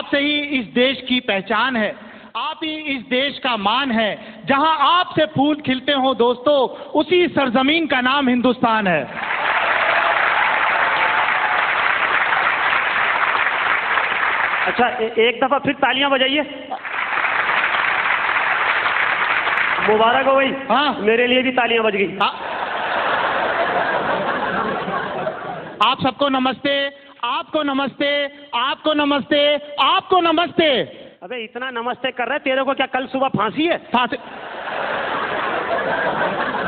आप से ही इस देश की पहचान है, आप ही इस देश का मान है। जहां आपसे फूल खिलते हो दोस्तों, उसी सरजमीन का नाम हिंदुस्तान है। अच्छा, एक दफा फिर तालियां बजाइए। मुबारक हो भाई। हाँ, मेरे लिए भी तालियां बज गई। हाँ। आप सबको नमस्ते, आपको नमस्ते, आपको नमस्ते, आपको नमस्ते। अबे इतना नमस्ते कर रहे, तेरे को क्या कल सुबह फांसी है? फांसी?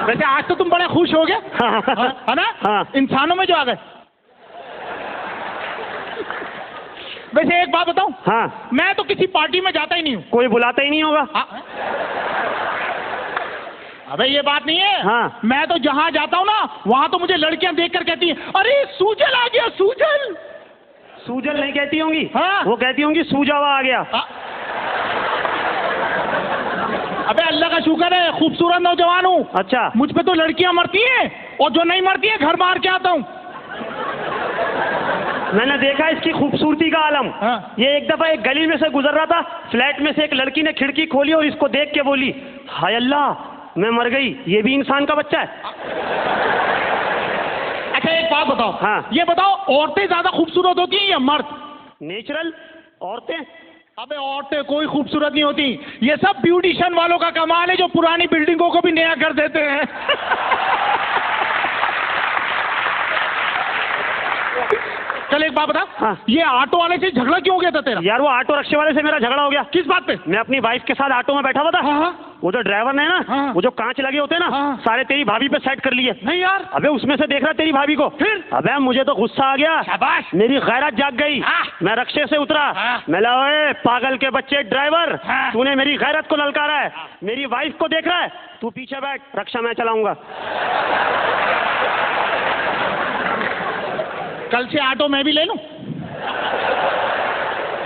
वैसे आज तो तुम बड़े खुश हो गए, है ना? हाँ। इंसानों में जो आ गए। वैसे एक बात बताऊं? हाँ। मैं तो किसी पार्टी में जाता ही नहीं हूँ। कोई बुलाता ही नहीं होगा। हाँ? अबे ये बात नहीं है। हाँ। मैं तो जहां जाता हूँ ना, वहां तो मुझे लड़कियां देखकर कहती हैं, अरे सूजल आ गया, सूजल। सूजल नहीं कहती होंगी। हाँ। वो कहती होंगी सूजावा आ गया। हाँ। अबे अल्लाह का शुक्र है, खूबसूरत नौजवान हूँ। अच्छा। मुझ पे तो लड़कियां मरती हैं, और जो नहीं मरती है घर मार के आता हूँ। मैंने देखा इसकी खूबसूरती का आलम। हाँ। ये एक दफा एक गली में से गुजर रहा था, फ्लैट में से एक लड़की ने खिड़की खोली और इसको देख के बोली, हाय अल्लाह, मैं मर गई, ये भी इंसान का बच्चा है। अच्छा एक बात बताओ। हाँ। ये बताओ, औरतें ज्यादा खूबसूरत होती हैं या मर्द? नेचुरल औरतें। अबे औरतें कोई खूबसूरत नहीं होती, ये सब ब्यूटिशियन वालों का कमाल है, जो पुरानी बिल्डिंगों को भी नया कर देते हैं। चल एक बात बता। हाँ। ये ऑटो वाले से झगड़ा क्यों हो गया था तेरा? यार वो ऑटो रिक्शे वाले से मेरा झगड़ा हो गया। किस बात पे? मैं अपनी वाइफ के साथ ऑटो में बैठा हुआ था। हाँ। वो जो ड्राइवर ने ना, हाँ। वो जो कांच लगे होते हैं ना, हाँ। सारे तेरी भाभी पे सेट कर लिए। नहीं यार। अबे उसमें से देख रहा तेरी भाभी को। फिर? अबे मुझे तो गुस्सा आ गया। शाबाश। मेरी गैरत जाग गई। हाँ। मैं रिक्शे से उतरा। हाँ। मैं ला, ओए पागल के बच्चे ड्राइवर, हाँ। तूने मेरी गैरत को ललकारा है। मेरी वाइफ को देख रहा है, तू पीछे बैठ, रिक्शा मैं चलाऊंगा। कल से ऑटो मैं भी ले लूं?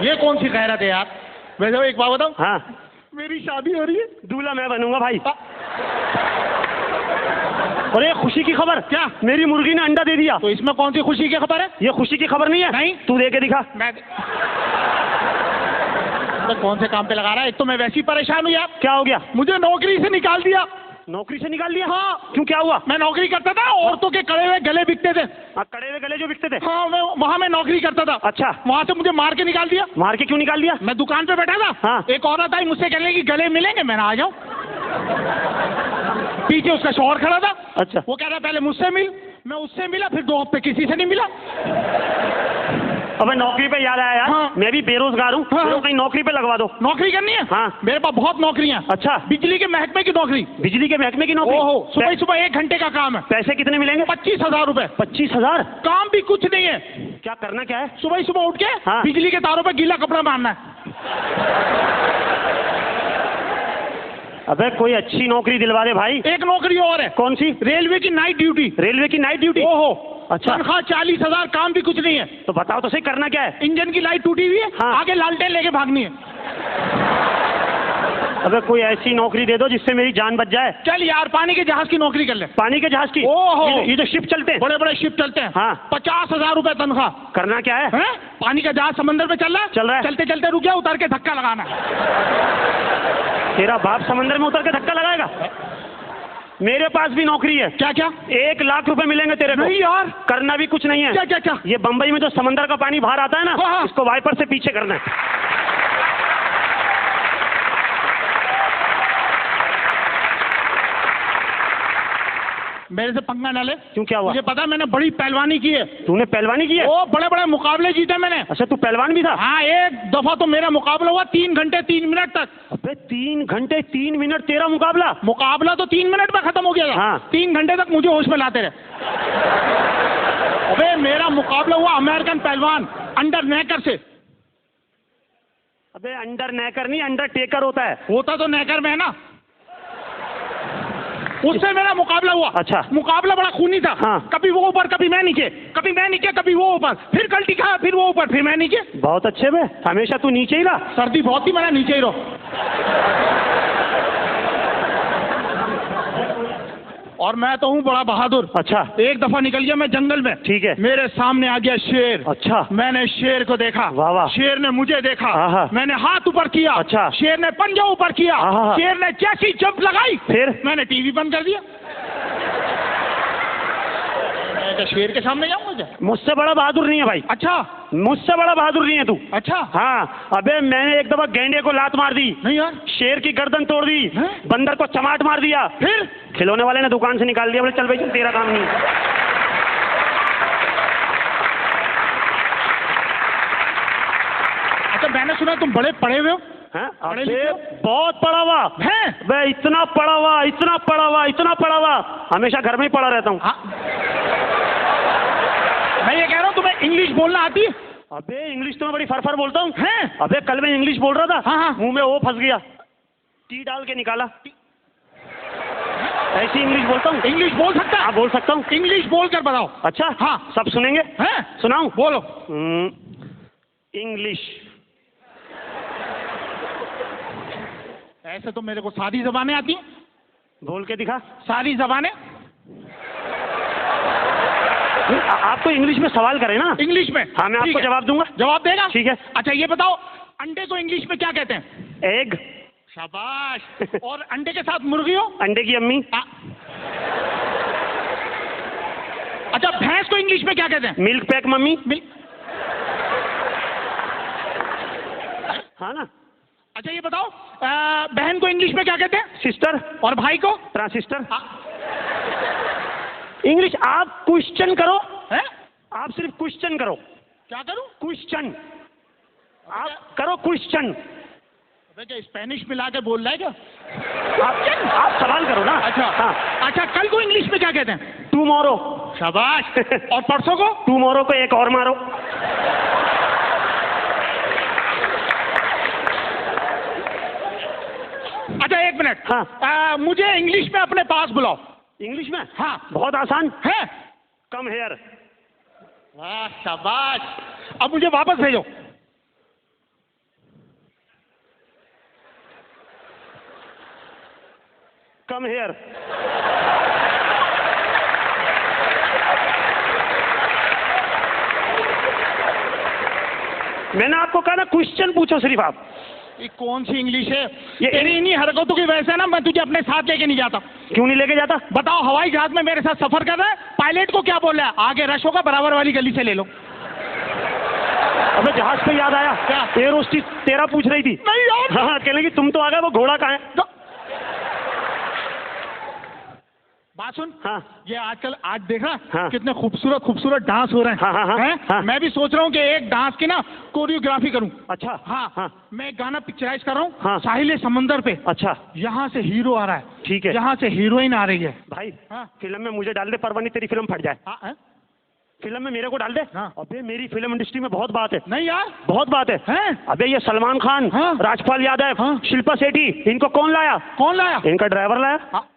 ये कौन सी गैरत है यार? वैसे एक बात बताओ। हाँ। मेरी शादी हो रही है। दूल्हा मैं बनूंगा भाई। और ये खुशी की खबर क्या? मेरी मुर्गी ने अंडा दे दिया। तो इसमें कौन सी खुशी की खबर है? ये खुशी की खबर नहीं है। नहीं। तू दे के दिखा। मैं तो कौन से काम पे लगा रहा है? एक तो मैं वैसे ही परेशान हूँ यार। क्या हो गया? मुझे नौकरी से निकाल दिया। नौकरी से निकाल दिया? हाँ। क्यों, क्या हुआ? मैं नौकरी करता था, औरतों के कड़े हुए गले बिकते थे। हाँ, कड़े हुए गले जो बिकते थे। हाँ, वहाँ मैं नौकरी करता था। अच्छा। वहाँ से मुझे मार के निकाल दिया। मार के क्यों निकाल दिया? मैं दुकान पे बैठा था। हाँ। एक औरत आई, मुझसे कहने लगी गले मिलेंगे, मैंने आ जाओ। पीछे उसका शौहर खड़ा था। अच्छा। वो कह रहा पहले मुझसे मिल, मैं उससे मिला, फिर 2 हफ्ते किसी से नहीं मिला। अबे नौकरी पे याद आया यार। हाँ। मैं भी बेरोजगार हूँ। हाँ। मेरे को कहीं नौकरी पे लगवा दो। नौकरी करनी है? हाँ। मेरे पास बहुत नौकरियां। अच्छा। बिजली के महकमे की नौकरी। बिजली के महकमे की नौकरी? ओहो, सुबह सुबह 1 घंटे का काम है। पैसे कितने मिलेंगे? 25,000 रुपए। 25,000? काम भी कुछ नहीं है। क्या करना क्या है? सुबह सुबह उठ के हाँ। बिजली के तारों पे गीला कपड़ा बांधना है। अबे कोई अच्छी नौकरी दिलवा दे भाई। एक नौकरी और है। कौन सी? रेलवे की नाइट ड्यूटी। रेलवे की नाइट ड्यूटी? ओहो। अच्छा। तनख्वाह 40,000, काम भी कुछ नहीं है। तो बताओ तो सही, करना क्या है? इंजन की लाइट टूटी हुई है। हाँ। आगे लालटेन लेके भागनी है। अबे कोई ऐसी नौकरी दे दो जिससे मेरी जान बच जाए। चल यार, पानी के जहाज की नौकरी कर ले। पानी के जहाज की? ओहो। ये जो शिप चलते हैं? बड़े बड़े शिप चलते हैं। हाँ। 50,000 रुपए तनख्वाह। करना क्या है? हैं? पानी का जहाज समंदर पे चल रहा है। चल रहा है। चलते चलते रुक गया, उतर के धक्का लगाना है। तेरा बाप समंदर में उतर के धक्का लगाएगा? मेरे पास भी नौकरी है। क्या क्या? 1 लाख रुपए मिलेंगे तेरे को। नहीं यार। करना भी कुछ नहीं है। क्या क्या क्या? ये बंबई में जो समंदर का पानी बाहर आता है ना, हाँ। इसको वाइपर से पीछे करना है। मेरे से पंगा न ले। क्यों, क्या हुआ? मुझे पता है, मैंने बड़ी पहलवानी की है। तूने पहलवानी की है? ओ, बड़े बड़े मुकाबले जीते मैंने। अच्छा, तू पहलवान भी था? हाँ, एक दफा तो मेरा मुकाबला हुआ 3 घंटे 3 मिनट तक। अबे 3 घंटे 3 मिनट तेरा मुकाबला? मुकाबला तो 3 मिनट में खत्म हो गया था। हाँ। 3 घंटे तक मुझे होश में लाते रहे। अबे मेरा मुकाबला हुआ अमेरिकन पहलवान अंडर नेकर से। अबे अंडर नेकर नहीं, अंडर टेकर होता है। होता तो नेकर में है ना। उससे मेरा मुकाबला हुआ। अच्छा। मुकाबला बड़ा खूनी था। हाँ। कभी वो ऊपर, कभी मैं नीचे, कभी मैं नीचे, कभी वो ऊपर, फिर कल्टी खाया, फिर वो ऊपर, फिर मैं नीचे। बहुत अच्छे बे, हमेशा तू नीचे ही रहा। सर्दी बहुत थी, मैंने नीचे ही रहो। और मैं तो हूँ बड़ा बहादुर। अच्छा। एक दफा निकल गया मैं जंगल में, ठीक है। मेरे सामने आ गया शेर। अच्छा। मैंने शेर को देखा, वाह वाह। शेर ने मुझे देखा, हाँ। मैंने हाथ ऊपर किया, अच्छा। शेर ने पंजा ऊपर किया, हाँ। शेर ने जैसी जंप लगाई, फिर मैंने टीवी बंद कर दिया। मैं क्या शेर के सामने जाऊंगा क्या? मुझसे बड़ा बहादुर नहीं है भाई। अच्छा, मुझसे बड़ा बहादुर नहीं है तू। अच्छा। हाँ, अबे मैंने एक दफा गैंडे को लात मार दी, नहीं यार, शेर की गर्दन तोड़ दी, हैं? बंदर को चमाट मार दिया, फिर खिलौने वाले ने दुकान से निकाल दिया, बोले चल भाई चल, तेरा काम नहीं है। अच्छा, मैंने सुना तुम बड़े पढ़े हुए हो। हैं? पढ़े अबे लिखे हो? बहुत पढ़ा हुआ हैं? मैं, इतना पढ़ा हुआ, इतना पढ़ा हुआ, इतना पढ़ा हुआ, हमेशा घर में ही पढ़ा रहता हूँ। हाँ। मैं ये कह रहा हूँ तुम्हें इंग्लिश बोलना आती है? अबे इंग्लिश तो मैं बड़ी फरफर बोलता हूँ। हैं? अबे कल मैं इंग्लिश बोल रहा था, हाँ, हाँ। मुंह में ओ फंस गया, टी डाल के निकाला। ऐसी इंग्लिश बोलता हूँ। इंग्लिश बोल सकता है? हाँ बोल सकता हूँ। इंग्लिश बोल कर बताओ। अच्छा हाँ। सब सुनेंगे? हैं? सुनाऊं? बोलो। इंग्लिश। ऐसे तो मेरे को सारी जबानें आती हैं। बोल के दिखा। सारी जबानें। आपको इंग्लिश में सवाल करें ना? इंग्लिश में? हाँ मैं ठीक आपको है। जवाब दूंगा। जवाब देगा? ठीक है। अच्छा ये बताओ, अंडे को इंग्लिश में क्या कहते हैं? एग। शाबाश। और अंडे के साथ मुर्गी हो? अंडे की अम्मी। अच्छा, भैंस को इंग्लिश में क्या कहते हैं? Milk pack mummy. हाँ ना। अच्छा ये बताओ, बहन को इंग्लिश में क्या कहते हैं? सिस्टर। और भाई को? ट्रांसिस्टर। इंग्लिश आप क्वेश्चन करो। हैं? आप सिर्फ क्वेश्चन करो। क्या करूं? क्वेश्चन आप करो, क्वेश्चन। अबे क्या स्पेनिश मिला के बोल रहा है क्या? आप सवाल करो ना। अच्छा। हाँ। अच्छा, कल को इंग्लिश में क्या कहते हैं? टुमारो। शाबाश। और परसों को? टुमारो को एक और मारो। अच्छा एक मिनट। हाँ। मुझे इंग्लिश में अपने पास बुलाओ। इंग्लिश में? हाँ। बहुत आसान है। Come here. वाह शाबाश। अब मुझे वापस भेजो। Come here. मैंने आपको कहा ना क्वेश्चन पूछो सिर्फ आप। ये कौन सी इंग्लिश है? ये तेरी इन्हीं हरकतों की वजह से ना मैं तुझे अपने साथ लेके नहीं जाता। क्यों नहीं लेके जाता? बताओ, हवाई जहाज में मेरे साथ सफर कर रहा है, पायलट को क्या बोल रहा है? आगे रश होगा, बराबर वाली गली से ले लो। अबे जहाज पे याद आया, क्या? एयर होस्टेस तेरा पूछ रही थी। नहीं यार। हाँ कहने की तुम तो आ गए, वो घोड़ा कहाँ है? बात सुन। हाँ। ये आजकल आज देख रहा हाँ। कितने खूबसूरत खूबसूरत डांस हो रहे हैं। हाँ, हाँ, हाँ, हैं? हाँ। मैं भी सोच रहा हूँ कि एक डांस की ना कोरियोग्राफी करूँ। अच्छा। हाँ। हाँ। मैं एक गाना पिक्चराइज कर रहा हूँ। हाँ। साहिल समंदर पे। अच्छा। यहाँ से हीरो आ रहा है, ठीक है। यहाँ से हीरोइन आ रही है। भाई हाँ। फिल्म में मुझे डाल दे, परवानी तेरी फिल्म फट जाए। हाँ, हैं? फिल्म में मेरे को डाल दे। हाँ। अबे मेरी फिल्म इंडस्ट्री में बहुत बात है। नहीं यार। बहुत बात है। हैं? अबे ये सलमान खान, हाँ। राजपाल यादव, हाँ। शिल्पा शेट्टी, इनको कौन लाया? कौन लाया? इनका ड्राइवर लाया। हाँ।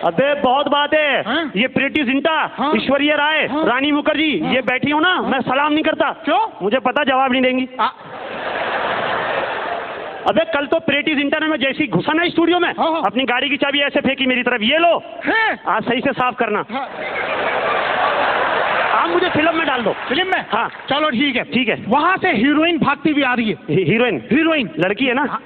अबे बहुत बात है। हाँ? ये प्रीति जिंटा, हाँ। ऐश्वर्या राय, हाँ। रानी मुखर्जी, हाँ। ये बैठी हो ना, मैं सलाम नहीं करता। क्यों? मुझे पता जवाब नहीं देंगी। अबे कल तो प्रीति जिंटा ने मैं जैसी घुसा ना स्टूडियो में, हाँ, हाँ। अपनी गाड़ी की चाबी ऐसे फेंकी मेरी तरफ, ये लो हैं? आज सही से साफ करना। हाँ। आप मुझे फिल्म में डाल दो। फिल्म में? हाँ। चलो ठीक है। ठीक है। वहां से हीरोइन भागती भी आ रही है। हीरोइन? हीरोइन लड़की है ना? हाँ।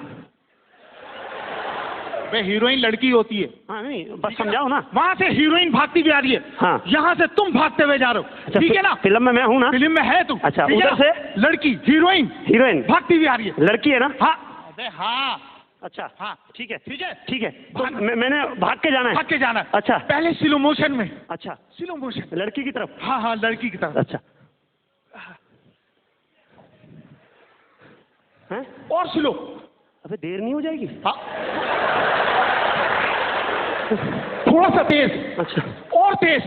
वे हीरोइन लड़की होती है। हाँ नहीं बस समझाओ ना। वहां से हीरोइन भागती भी आ रही है। हाँ। यहाँ से तुम भागते हुए जा रहे हो। ठीक है ना? फिल्म में मैं हूँ ना? फिल्म में है तुम। अच्छा, ठीक है उधर ना? से? लड़की हीरोइन हीरोइन भागती भी आ रही है। लड़की है ना? हाँ। अबे हाँ। अच्छा हाँ। ठीक है। ठीक है। ठीक है तो भाग- मैंने भाग के जाना है। भाग के जाना है। अच्छा। पहले स्लो मोशन में। अच्छा स्लो मोशन। लड़की की तरफ। हाँ हाँ, लड़की की तरफ। अच्छा हैं? और स्लो। अबे देर नहीं हो जाएगी? हाँ। थोड़ा सा तेज। अच्छा और तेज,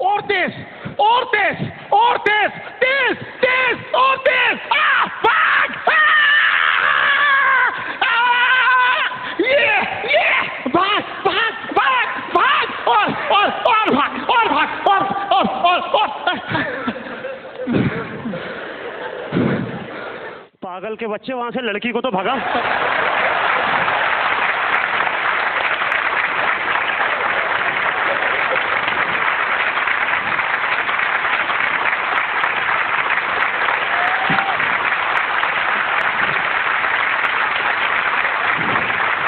और तेज, और तेज, और तेज, तेज तेज और तेज। भाग! ये भाग भाग भाग भाग और भाग और भाग और पागल के बच्चे, वहां से लड़की को तो भगा।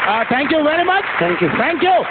Thank you very much, Thank you. Thank you.